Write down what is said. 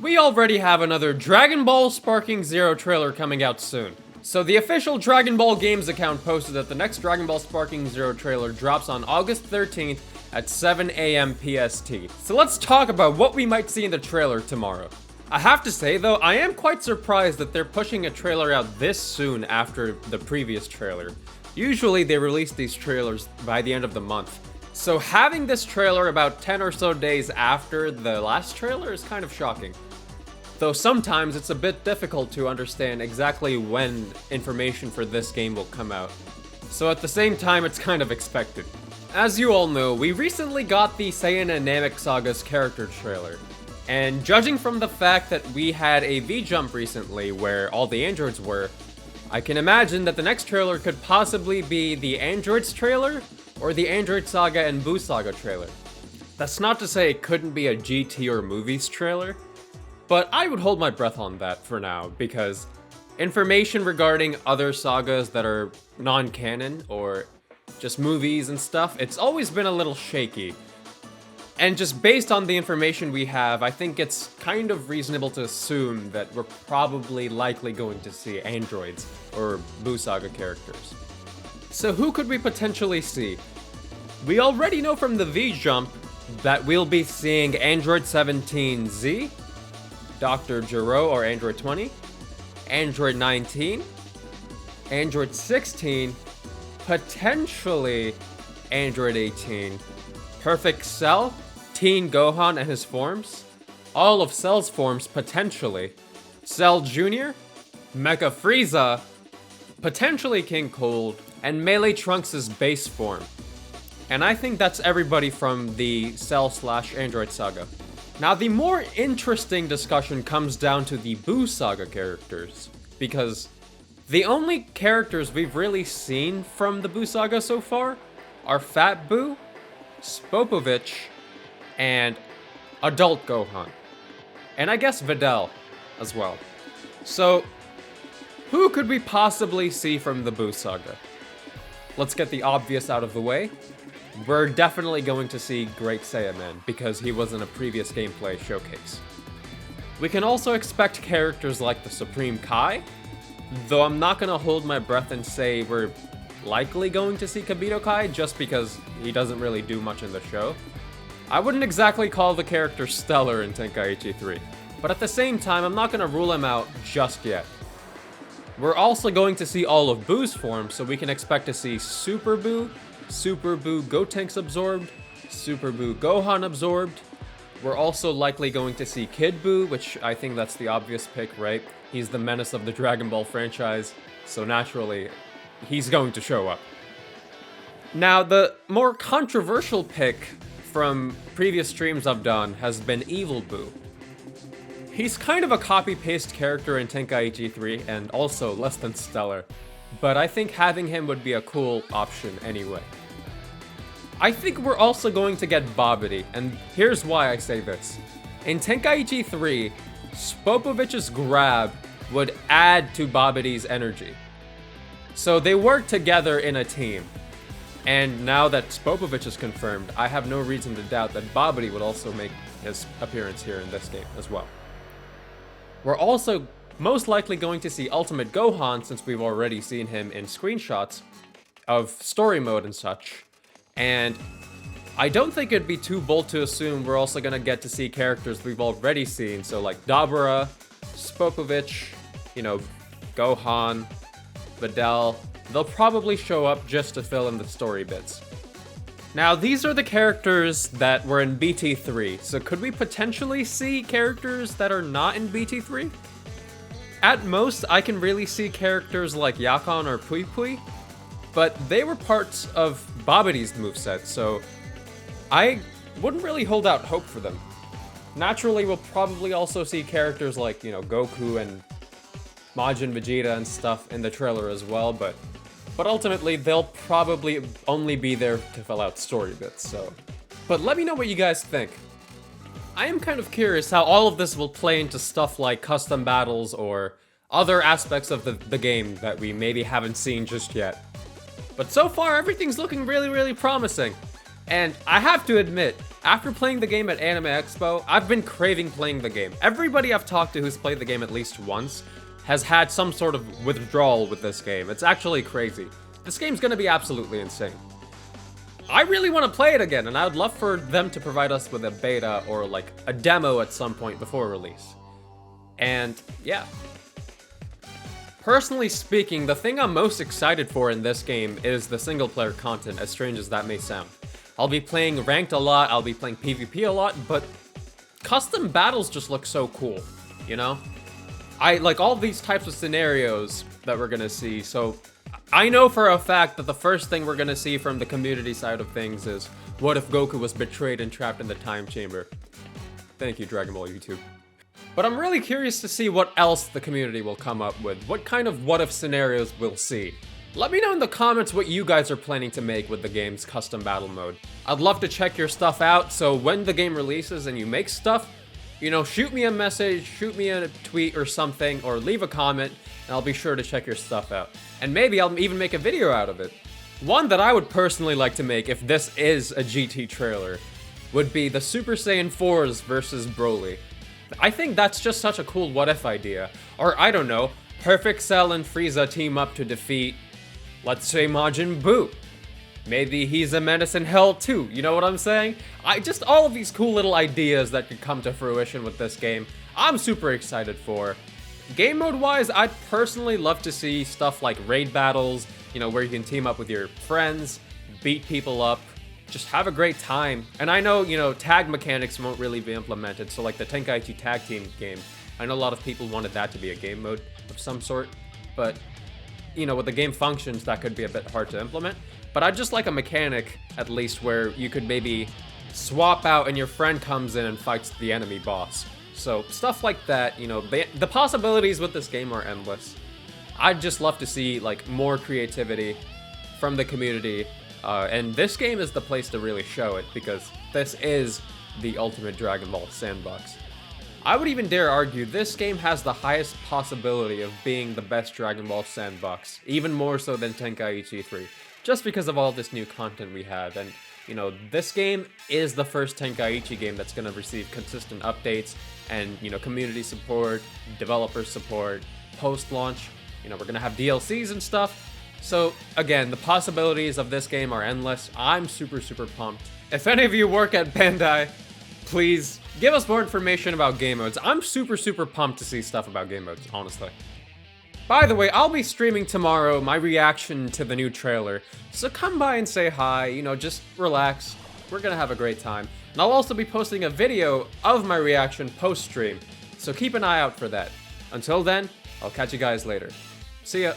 we already have another Dragon Ball Sparking Zero trailer coming out soon. So the official Dragon Ball Games account posted that the next Dragon Ball Sparking Zero trailer drops on August 13th at 7 AM PST. So let's talk about what we might see in the trailer tomorrow. I have to say though, I am quite surprised that they're pushing a trailer out this soon after the previous trailer. Usually they release these trailers by the end of the month. So having this trailer about 10 or so days after the last trailer is kind of shocking. Though sometimes it's a bit difficult to understand exactly when information for this game will come out. So at the same time, it's kind of expected. As you all know, we recently got the Saiyan and Namek Saga's character trailer. And judging from the fact that we had a V-Jump recently where all the androids were, I can imagine that the next trailer could possibly be the Androids trailer or the Android Saga and Buu Saga trailer. That's not to say it couldn't be a GT or movies trailer, but I would hold my breath on that for now because information regarding other sagas that are non-canon or just movies and stuff, it's always been a little shaky. And just based on the information we have, I think it's kind of reasonable to assume that we're probably likely going to see androids or Buu Saga characters. So who could we potentially see? We already know from the V-Jump that we'll be seeing Android 17Z, Dr. Gero or Android 20, Android 19, Android 16, potentially Android 18, Perfect Cell, Teen Gohan and his forms, all of Cell's forms potentially, Cell Jr., Mecha Frieza, potentially King Cold, and Melee Trunks' base form. And I think that's everybody from the Cell/Android Saga. Now the more interesting discussion comes down to the Buu Saga characters, because the only characters we've really seen from the Buu Saga so far are Fat Buu, Spopovich, and Adult Gohan. And I guess Videl as well. So, who could we possibly see from the Buu Saga? Let's get the obvious out of the way. We're definitely going to see Great Saiyaman because he was in a previous gameplay showcase. We can also expect characters like the Supreme Kai, though I'm not gonna hold my breath and say we're likely going to see Kabuto Kai just because he doesn't really do much in the show. I wouldn't exactly call the character stellar in Tenkaichi 3, but at the same time, I'm not gonna rule him out just yet. We're also going to see all of Buu's forms, so we can expect to see Super Buu Gotenks absorbed, Super Buu Gohan absorbed. We're also likely going to see Kid Buu, which I think that's the obvious pick, right? He's the menace of the Dragon Ball franchise, so naturally, he's going to show up. Now, the more controversial pick from previous streams I've done has been Evil Buu. He's kind of a copy-paste character in Tenkaichi 3, and also less than stellar, but I think having him would be a cool option anyway. I think we're also going to get Babidi, and here's why I say this. In Tenkaichi 3, Spopovich's grab would add to Babidi's energy. So they work together in a team. And now that Spopovich is confirmed, I have no reason to doubt that Babidi would also make his appearance here in this game as well. We're also most likely going to see Ultimate Gohan since we've already seen him in screenshots of story mode and such. And I don't think it'd be too bold to assume we're also gonna get to see characters we've already seen, so like Dabura, Spopovich, Gohan, Videl. They'll probably show up just to fill in the story bits. Now, these are the characters that were in BT3, so could we potentially see characters that are not in BT3? At most, I can really see characters like Yakon or Pui Pui, but they were parts of Babidi's moveset, so I wouldn't really hold out hope for them. Naturally, we'll probably also see characters like, Goku and Majin Vegeta and stuff in the trailer as well, but ultimately, they'll probably only be there to fill out story bits, so. But let me know what you guys think. I am kind of curious how all of this will play into stuff like custom battles or other aspects of the game that we maybe haven't seen just yet. But so far, everything's looking really, really promising. And I have to admit, After playing the game at Anime Expo, I've been craving playing the game. Everybody I've talked to who's played the game at least once has had some sort of withdrawal with this game. It's actually crazy. This game's gonna be absolutely insane. I really want to play it again, and I would love for them to provide us with a beta or like a demo at some point before release. And yeah. Personally speaking, the thing I'm most excited for in this game is the single player content, as strange as that may sound. I'll be playing ranked a lot, I'll be playing PvP a lot, but custom battles just look so cool, you know? I like all these types of scenarios that we're gonna see, so I know for a fact that the first thing we're gonna see from the community side of things is, what if Goku was betrayed and trapped in the time chamber? Thank you, Dragon Ball YouTube. But I'm really curious to see what else the community will come up with. What kind of what if scenarios we'll see. Let me know in the comments what you guys are planning to make with the game's custom battle mode. I'd love to check your stuff out, so when the game releases and you make stuff, you know, shoot me a message, shoot me a tweet or something, or leave a comment, and I'll be sure to check your stuff out. And maybe I'll even make a video out of it. One that I would personally like to make if this is a GT trailer would be the Super Saiyan 4s versus Broly. I think that's just such a cool what-if idea. Or, I don't know, Perfect Cell and Frieza team up to defeat, let's say, Majin Buu. Maybe he's a menace in hell too, you know what I'm saying? Just all of these cool little ideas that could come to fruition with this game, I'm super excited for. Game mode-wise, I'd personally love to see stuff like raid battles, you know, where you can team up with your friends, beat people up, just have a great time. And I know, you know, tag mechanics won't really be implemented, so like the Tenkaichi tag team game, I know a lot of people wanted that to be a game mode of some sort, but, you know, with the game functions, that could be a bit hard to implement. But I'd just like a mechanic, at least, where you could maybe swap out and your friend comes in and fights the enemy boss. So, stuff like that, you know, the possibilities with this game are endless. I'd just love to see, like, more creativity from the community, and this game is the place to really show it, because this is the ultimate Dragon Ball sandbox. I would even dare argue this game has the highest possibility of being the best Dragon Ball sandbox, even more so than Tenkaichi 3, just because of all this new content we have. And, you know, this game is the first Tenkaichi game that's going to receive consistent updates and, you know, community support, developer support, post-launch. You know, we're going to have DLCs and stuff. So, again, the possibilities of this game are endless. I'm super, super pumped. If any of you work at Bandai, please give us more information about game modes. I'm super, super pumped to see stuff about game modes, honestly. By the way, I'll be streaming tomorrow my reaction to the new trailer, so come by and say hi, you know, just relax. We're gonna have a great time. And I'll also be posting a video of my reaction post-stream, so keep an eye out for that. Until then, I'll catch you guys later. See ya!